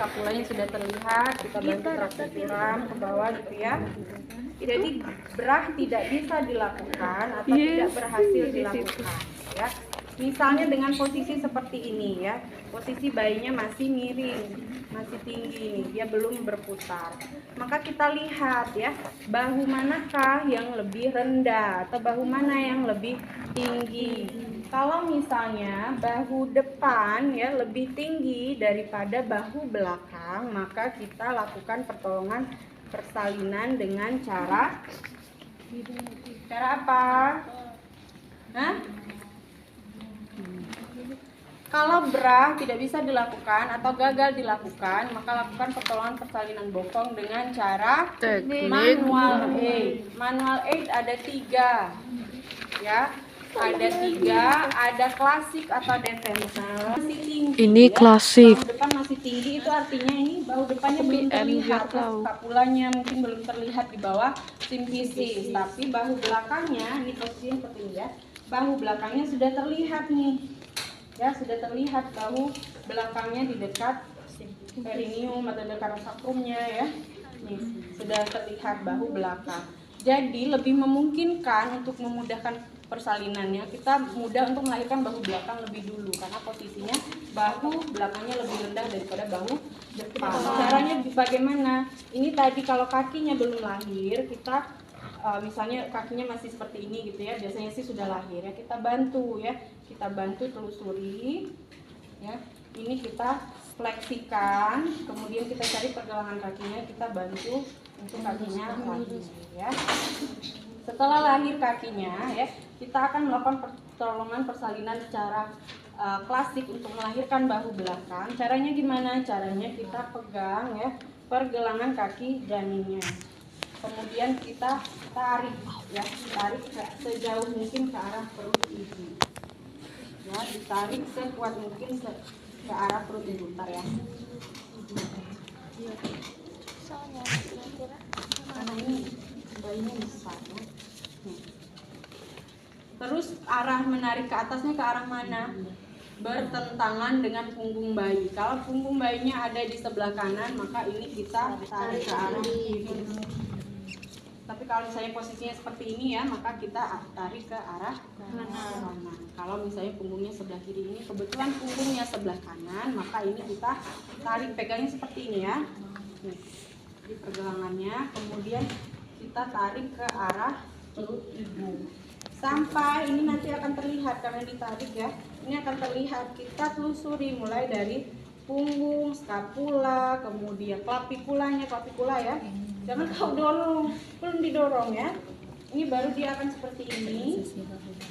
skapulanya sudah terlihat, kita bantu traksi curam ke bawah gitu ya. Jadi berah tidak bisa dilakukan atau tidak berhasil dilakukan ya. Misalnya dengan posisi seperti ini ya, posisi bayinya masih miring, masih tinggi nih, dia belum berputar. Maka kita lihat ya, bahu manakah yang lebih rendah atau bahu mana yang lebih tinggi. Kalau misalnya bahu depan ya lebih tinggi daripada bahu belakang, maka kita lakukan pertolongan persalinan dengan cara apa? Hah? Kalau BRAH tidak bisa dilakukan atau gagal dilakukan, maka lakukan pertolongan persalinan bokong dengan cara manual aid. Manual aid ada 3, ya. Ada 3, ada klasik atau defensive. Masih tinggi. Ini klasik. Bahu depan masih tinggi, itu artinya ini bahu depannya belum terlihat, skapulanya mungkin belum terlihat di bawah simfisis. Tapi bahu belakangnya, ini posisinya seperti ini ya. Bahu belakangnya sudah terlihat nih. Ya, sudah terlihat bahu belakangnya di dekat perineum atau dekat sakrumnya ya. Nih, sudah terlihat bahu belakang. Jadi lebih memungkinkan untuk memudahkan persalinannya, kita mudah untuk melahirkan bahu belakang lebih dulu karena posisinya bahu belakangnya lebih rendah daripada bahu depan. Caranya bagaimana? Ini tadi kalau kakinya belum lahir, kita misalnya kakinya masih seperti ini gitu ya, biasanya sih sudah lahir ya, kita bantu ya, kita bantu telusuri ya, ini kita fleksikan, kemudian kita cari pergelangan kakinya, kita bantu untuk kakinya lahir ya. Setelah lahir kakinya ya, kita akan melakukan pertolongan persalinan secara klasik untuk melahirkan bahu belakang. Caranya gimana? Caranya kita pegang ya pergelangan kaki janinnya. Kemudian kita tarik ya, tarik sejauh mungkin ke arah perut ibu. Ya, ditarik sekuat mungkin ke arah perut ibu, bentar ya. Karena ini bayinya besar ya. Terus arah menarik ke atasnya ke arah mana? Bertentangan dengan punggung bayi. Kalau punggung bayinya ada di sebelah kanan, maka ini kita tarik ke arah kiri. Tapi kalau misalnya posisinya seperti ini ya, maka kita tarik ke arah kanan. Kalau misalnya punggungnya sebelah kiri, ini kebetulan punggungnya sebelah kanan, maka ini kita tarik, pegangnya seperti ini ya. Nih, di pergelangannya, kemudian kita tarik ke arah perut ibu. Sampai ini nanti akan terlihat karena ditarik ya. Ini akan terlihat, kita telusuri mulai dari punggung, skapula, kemudian klapikula ya. Jangan kau dorong, belum didorong ya. Ini baru dia akan seperti ini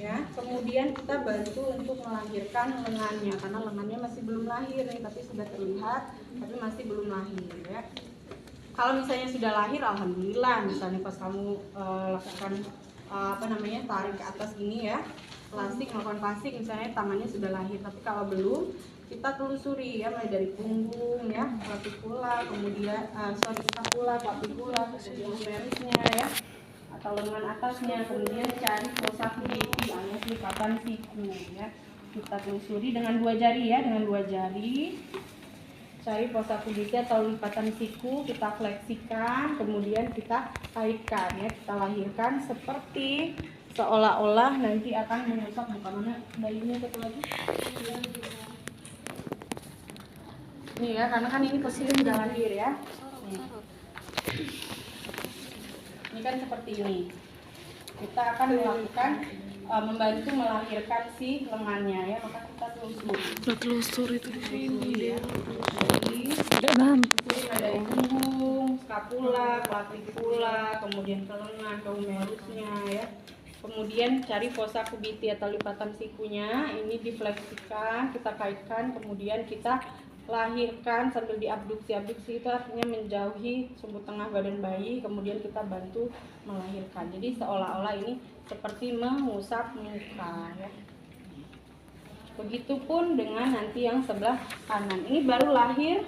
ya. Kemudian kita bantu untuk melahirkan lengannya karena lengannya masih belum lahir nih, tapi sudah terlihat, tapi masih belum lahir ya. Kalau misalnya sudah lahir, alhamdulillah. Misalnya pas kamu lakukan tarik ke atas ini ya, melakukan plastik, misalnya tangannya sudah lahir. Tapi kalau belum, kita telusuri ya, mulai dari punggung ya, klapikula, kemudian skapula, klapikula, kemudian humerusnya ya, atau lengan atasnya, kemudian cari fossa fluidi alias lipatan siku ya. Kita telusuri dengan 2 jari ya, dengan 2 jari. Cari fossa fluidi atau lipatan siku, kita fleksikan, kemudian kita kaitkan ya, kita lahirkan seperti seolah-olah nanti akan menyusak, bukan mana bayinya satu lagi. Nih ya, karena kan ini posisi sudah lahir ya. Nih. Ini kan seperti ini. Kita akan melakukan membantu melahirkan si lengannya ya, maka kita Telusur itu di sini ya. Ada punggung, skapula, klapikula, kemudian ke lengan, ke humerusnya ya. Kemudian cari fossa fluidi atau lipatan sikunya, ini difleksikan, kita kaitkan, kemudian kita lahirkan sambil diabduksi itu artinya menjauhi sumbu tengah badan bayi, kemudian kita bantu melahirkan. Jadi seolah-olah ini seperti mengusap muka ya. Begitupun dengan nanti yang sebelah kanan. Ini baru lahir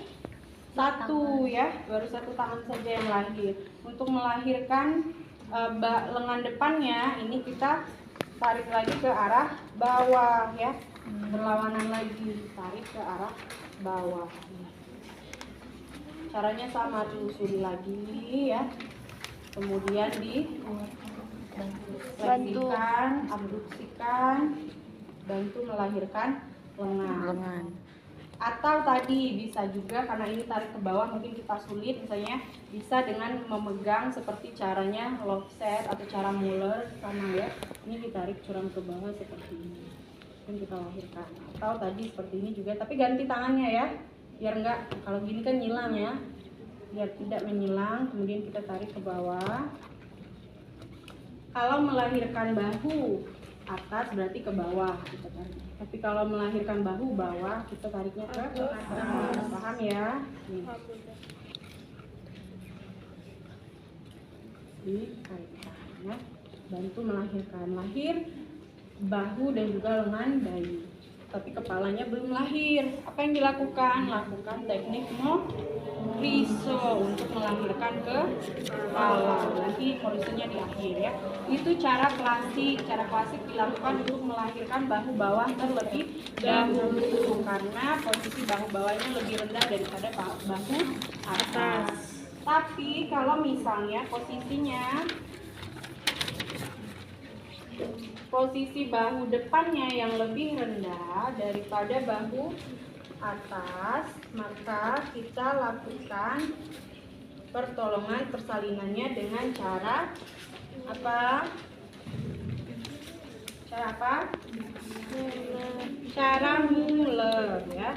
satu ya, baru satu tangan saja yang lahir. Untuk melahirkan lengan depannya, ini kita tarik lagi ke arah bawah ya, berlawanan lagi, tarik ke arah bawah. Caranya sama, telusuri lagi ya. Kemudian fleksikan, abduksikan, bantu melahirkan lengan. Atau tadi bisa juga karena ini tarik ke bawah mungkin kita sulit, misalnya bisa dengan memegang seperti caranya Lopset atau cara Muller sama ya. Ini ditarik curam ke bawah seperti ini. Dan kita lahirkan. Atau tadi seperti ini juga, tapi ganti tangannya ya. Biar enggak, kalau gini kan nyilang ya. Biar tidak menyilang, kemudian kita tarik ke bawah. Kalau melahirkan bahu atas berarti ke bawah kita tarik. Tapi kalau melahirkan bahu bawah kita tariknya ke atas. Paham ya? Nih. Ya. Bantu melahirkan. Lahir bahu dan juga lengan bayi. Tapi kepalanya belum lahir. Apa yang dilakukan? Lakukan teknik Moriso untuk melahirkan ke kepala. Nanti Morisonya di akhir ya. Itu cara klasik. Cara klasik dilakukan untuk melahirkan bahu bawah terlebih dahulu karena posisi bahu bawahnya lebih rendah daripada bahu atas. Tapi kalau misalnya posisi bahu depannya yang lebih rendah daripada bahu atas, maka kita lakukan pertolongan persalinannya dengan cara apa? Cara Muller ya.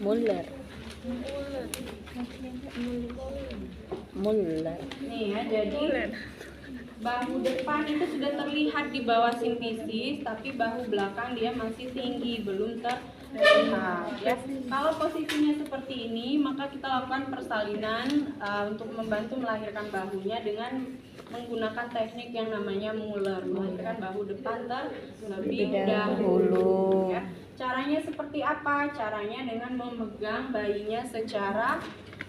Muller. Nih ya, jadi bahu depan itu sudah terlihat di bawah simfisis, tapi bahu belakang dia masih tinggi, belum terlihat. Ya. Kalau posisinya seperti ini, maka kita lakukan persalinan untuk membantu melahirkan bahunya dengan menggunakan teknik yang namanya Muller, melahirkan bahu depan terlebih dahulu. Ya. Caranya seperti apa? Caranya dengan memegang bayinya secara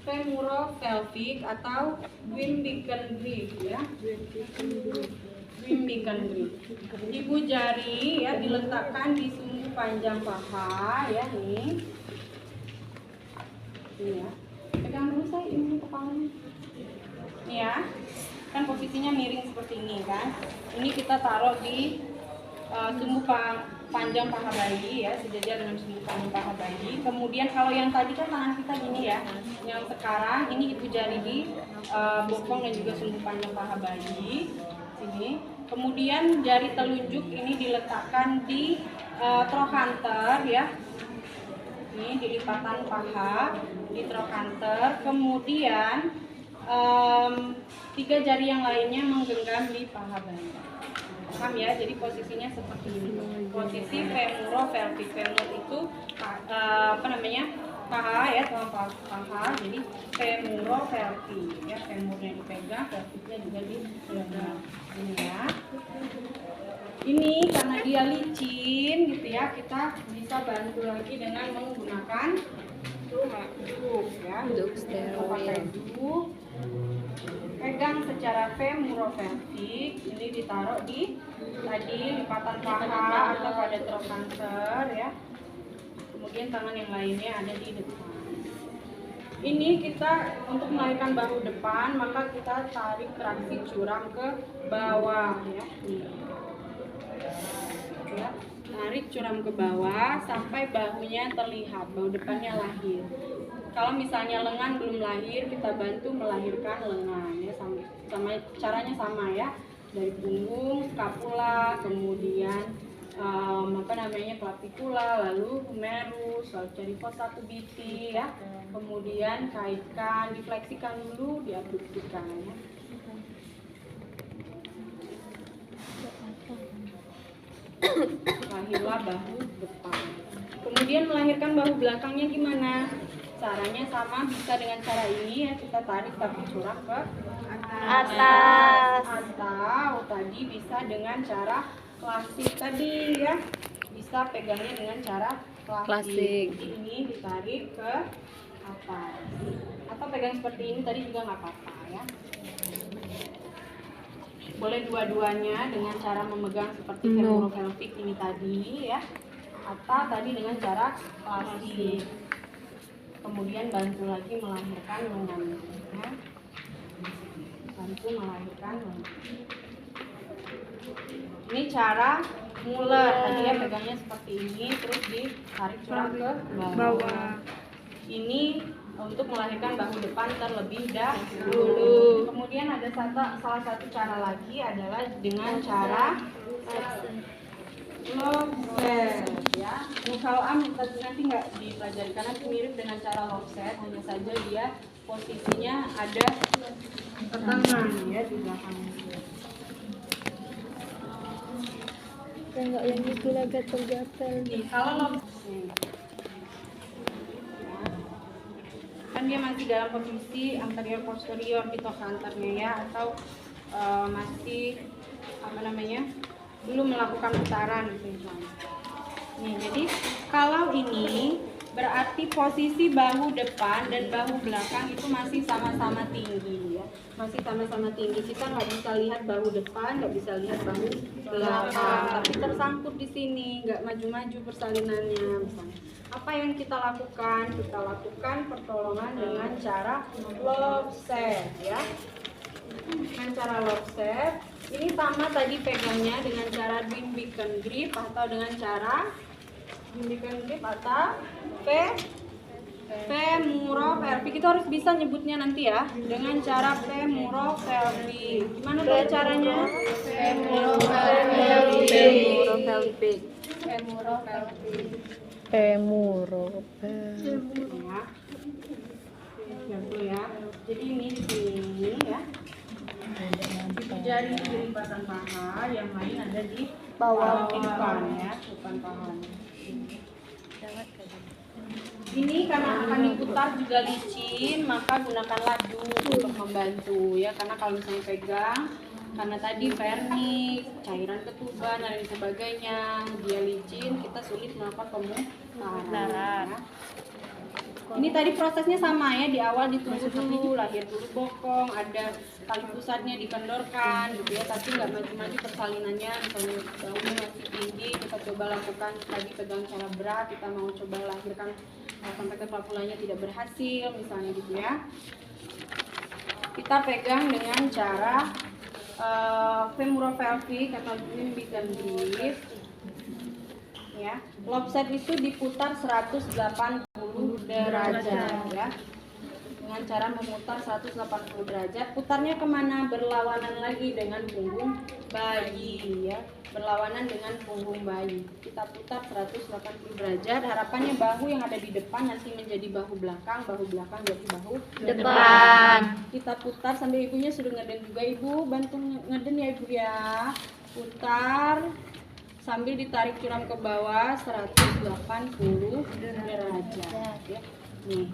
femuropelvic atau Wimbiken grip ya. Wimbiken grip. Ibu jari ya diletakkan di sumbu panjang paha ya nih. Ini ya. Pegang dulu saya ini kepalanya. Nih ya. Kan posisinya miring seperti ini kan. Ini kita taruh di sumbu panjang paha bayi ya, sejajar dengan sumbu panjang paha bayi. Kemudian kalau yang tadi kan tangan kita gini ya, yang sekarang ini ibu jari di bokong dan juga sumbu panjang paha bayi sini. Kemudian jari telunjuk ini diletakkan di trochanter ya. Ini di lipatan paha di trochanter. Kemudian 3 jari yang lainnya menggenggam di paha bayi. Paham ya? Jadi posisinya seperti ini. Posisi femuropelvic. Femur itu paha ya, tulang paha. Jadi femuropelvic ya, femurnya dipegang, pelviknya juga dipegang. Ini ya. Ini karena dia licin gitu ya, kita bisa bantu lagi dengan menggunakan duk ya. Duk steril. Pegang secara femuropelvic, ini ditaruh di lipatan paha atau pada trochanter ya. Kemudian tangan yang lainnya ada di depan. Ini kita untuk melahirkan bahu depan, maka kita tarik traksi curam ke bawah ya. Ya, tarik curam ke bawah sampai bahunya terlihat, bahu depannya lahir. Kalau misalnya lengan belum lahir, kita bantu melahirkan lengan ya, sama caranya sama ya, dari punggung, scapula, kemudian clavicula, lalu humerus, lalu cervix 1 biti ya, kemudian kaitkan, difleksikan dulu, diabduksikan ya. Lahirlah bahu depan. Kemudian melahirkan bahu belakangnya gimana? Caranya sama, bisa dengan cara ini ya, kita tarik kaki curam ke atas. Atau tadi bisa dengan cara klasik tadi ya, bisa pegangnya dengan cara klasik. Jadi ini ditarik ke atas. Atau pegang seperti ini tadi juga nggak apa-apa ya. Boleh dua-duanya dengan cara memegang seperti femuropelvic ini tadi ya, atau tadi dengan cara klasik. kemudian bantu lagi melahirkan lengan, ya. Bantu melahirkan lengan. Ini cara muler, tadi ya pegangnya seperti ini, terus ditarik curang ke bawah. Ini untuk melahirkan bahu depan terlebih dahulu. Kemudian ada salah satu cara lagi adalah dengan cara lobset, ya. Kalau nanti nggak dipelajari karena mirip dengan cara lobset, hanya saja dia posisinya ada ke tangan ya di belakang. Enggak yang itu lah gatel-gatel. Kalau lobset kan dia masih dalam posisi anterior posterior gitu kantornya ya, atau masih belum melakukan putaran gitu misalnya. Nih, jadi kalau ini berarti posisi bahu depan dan bahu belakang itu masih sama-sama tinggi ya, masih sama-sama tinggi. Kita nggak bisa lihat bahu depan, nggak bisa lihat bahu belakang, tapi tersangkut di sini, nggak maju-maju persalinannya misalnya. Apa yang kita lakukan? Kita lakukan pertolongan dengan cara lobset ya. Dengan cara lobset ini sama tadi pegangnya dengan cara bimbingkan grip atau dengan cara bimbingkan grip atau femuropelvic. Kita harus bisa nyebutnya nanti ya dengan cara femuropelvic. Gimana tuh caranya? Femuropelvic. Ya. Jadi ini di sini ya. Itu jari kiri batang paha, yang lain ada di bawah depan ya, depan paha. Ini karena akan diputar juga licin, maka gunakan ladu untuk membantu ya. Karena kalau misalnya pegang, karena tadi vernik, cairan ketuban dan lain sebagainya, dia licin, kita sulit melakukan pemutaran. Ya. Ini tadi prosesnya sama ya, di awal ditunggu dulu, lahir dulu bokong, ada tali pusatnya dikendorkan gitu ya, tapi nggak maju-maju persalinannya, misalnya bahunya masih tinggi, kita coba lakukan lagi pegang cara berat, kita mau coba lahirkan sampai ke papulanya tidak berhasil misalnya gitu ya. Kita pegang dengan cara femuropelvic atau bimbingkan grip ya. Lobset itu diputar 180 derajat ya, dengan cara memutar 180 derajat. Putarnya kemana? Berlawanan lagi dengan punggung bayi ya, berlawanan dengan punggung bayi. Kita putar 180 derajat. Harapannya bahu yang ada di depan nanti menjadi bahu belakang jadi bahu depan. Kita putar sambil ibunya sudah ngeden juga. Ibu bantu ngeden ya ibu ya. Putar sambil ditarik curam ke bawah 180 derajat ya. Nih,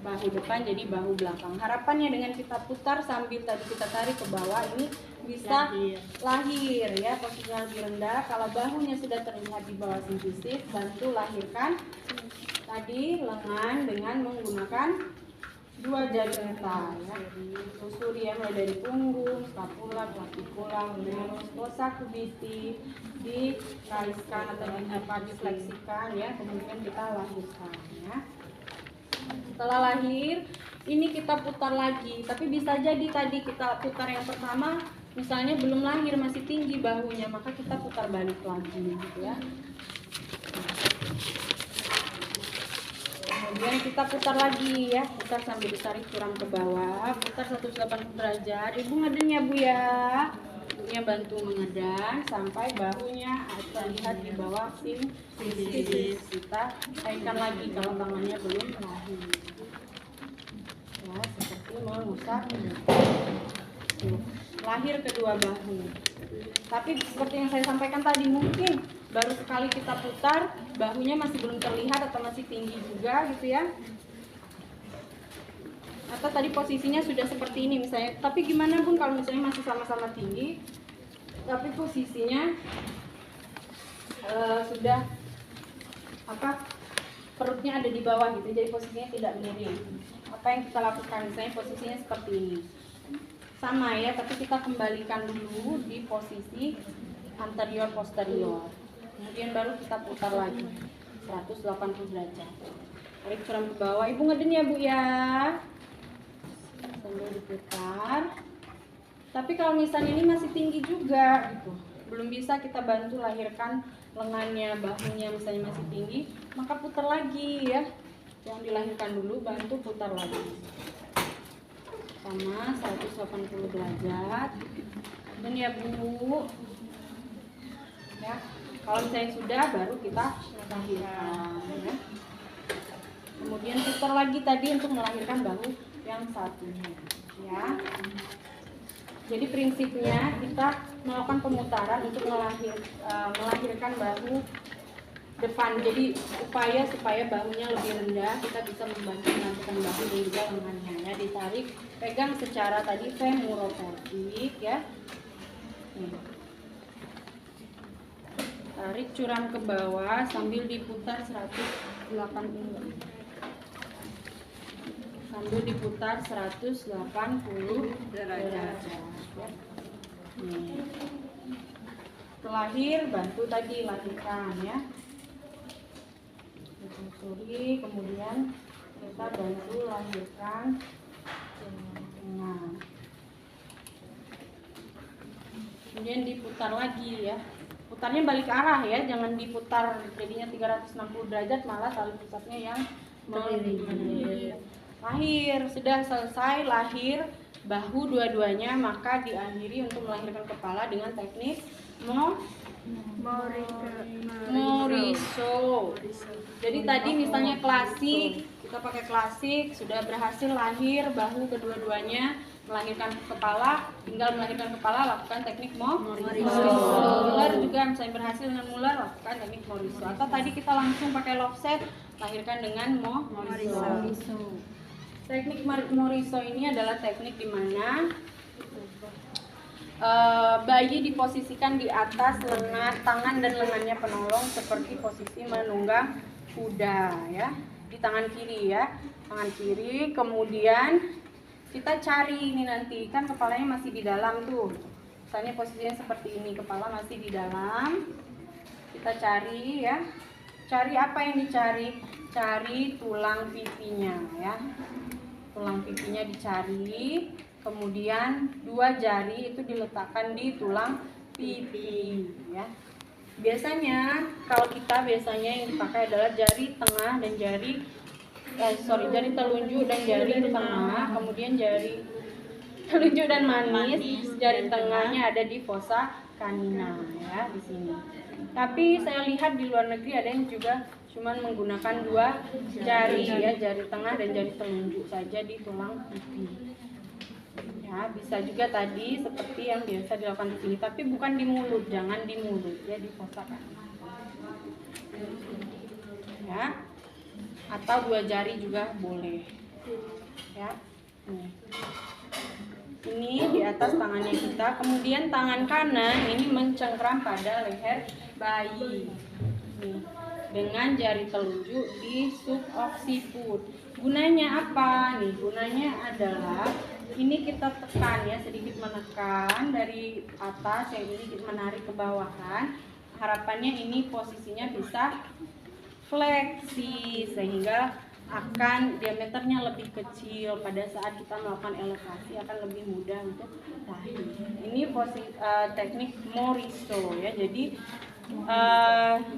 bahu depan jadi bahu belakang. Harapannya dengan kita putar sambil tadi kita tarik ke bawah, ini bisa lahir ya, posisi lebih rendah. Kalau bahunya sudah terlihat di bawah simplisis, bantu lahirkan tadi lengan dengan menggunakan dua jari kita ya, susuri ya, mulai dari punggung, scapula, clavicula, humerus, fossa kubiti, dikaiskan atau difleksikan ya, kemudian kita lahirkan ya. Setelah lahir, ini kita putar lagi, tapi bisa jadi tadi kita putar yang pertama, misalnya belum lahir masih tinggi bahunya, maka kita putar balik lagi gitu ya. Kemudian kita putar lagi ya, putar sambil ditarik curam ke bawah, putar 180 derajat. Ibu ngeden ya Bu ya. Ibunya bantu mengedang sampai bahunya terlihat di bawah simplisis. Kita kaitkan lagi kalau tangannya belum lahir. Ya, seperti mengusap. Lahir kedua bahu. Tapi seperti yang saya sampaikan tadi, mungkin baru sekali kita putar, bahunya masih belum terlihat atau masih tinggi juga gitu ya. Atau tadi posisinya sudah seperti ini misalnya. Tapi gimana pun kalau misalnya masih sama-sama tinggi, tapi posisinya sudah perutnya ada di bawah gitu, jadi posisinya tidak miring. Apa yang kita lakukan? Misalnya posisinya seperti ini. Sama ya, tapi kita kembalikan dulu di posisi anterior posterior. Kemudian baru kita putar lagi 180 derajat. Tarik curam ke bawah. Ibu ngeden ya, Bu ya. Sambil diputar. Tapi kalau misalnya ini masih tinggi juga gitu, belum bisa kita bantu lahirkan lengannya, bahunya misalnya masih tinggi, maka putar lagi ya. Jangan dilahirkan dulu, bantu putar lagi. Sama 180 derajat. Dan ya Bu. Ya. Kalau misalnya sudah, baru kita lahirkan ya. Kemudian putar lagi tadi untuk melahirkan bahu yang satunya ya. Jadi prinsipnya kita melakukan pemutaran untuk melahirkan bahu depan. Jadi supaya bahunya lebih rendah, kita bisa membantu melahirkan bahu dan juga lengannya ya. Ditarik, pegang secara tadi femoropelvik ya. Tarik curam ke bawah sambil diputar 180. Sambil diputar 180 derajat ya. Lahir, bantu tadi lahirkan ya. Susuri, kemudian kita bantu lahirkan. Nah, kemudian diputar lagi ya. Putarnya balik arah ya, jangan diputar jadinya 360 derajat, malah tali pusatnya yang menjadi. Lahir, sudah selesai lahir bahu dua-duanya, maka diakhiri untuk melahirkan kepala dengan teknik moriso. Jadi tadi misalnya klasik, kita pakai klasik, sudah berhasil lahir bahu kedua-duanya, melahirkan kepala, tinggal melahirkan kepala, lakukan teknik moriso. Muller juga misalnya berhasil dengan Muller, lakukan teknik moriso. Atau tadi kita langsung pakai lock set, lahirkan dengan moriso. Teknik moriso ini adalah teknik di mana bayi diposisikan di atas tangan dan lengannya penolong seperti posisi menunggang kuda ya, di tangan kiri ya, tangan kiri. Kemudian kita cari ini, nanti kan kepalanya masih di dalam tuh, misalnya posisinya seperti ini, kepala masih di dalam. Kita cari ya, cari apa yang dicari? Cari tulang pipinya ya. Tulang pipinya dicari, kemudian 2 jari itu diletakkan di tulang pipi ya. Biasanya kalau kita yang dipakai adalah jari tengah dan jari telunjuk dan jari tengah, kemudian jari telunjuk dan manis, jari tengahnya ada di fossa canina ya, di sini. Tapi saya lihat di luar negeri ada yang juga cuman menggunakan 2 jari ya, jari tengah dan jari telunjuk saja di tulang pipi. Ya, bisa juga tadi seperti yang biasa dilakukan di sini, tapi bukan di mulut, jangan di mulut ya, di fossa canina. Ya. Atau 2 jari juga boleh. Ya. Ini di atas tangannya kita, kemudian tangan kanan ini mencengkram pada leher bayi. Nih, dengan jari telunjuk di subocciput. Gunanya apa nih? Gunanya adalah ini kita tekan ya, sedikit menekan dari atas, yang ini kita menarik ke bawah kan. Harapannya ini posisinya bisa fleksi sehingga akan diameternya lebih kecil. Pada saat kita melakukan elevasi akan lebih mudah untuk lahir. Ini teknik moriso ya. Jadi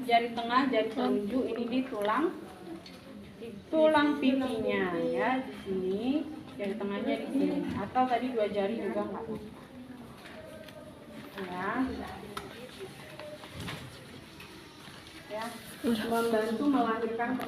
jari tengah, jari telunjuk ini di tulang pipinya ya, di sini. Jari tengahnya di sini. Atau tadi 2 jari juga enggak apa-apa. Ya. Ya, membantu melahirkan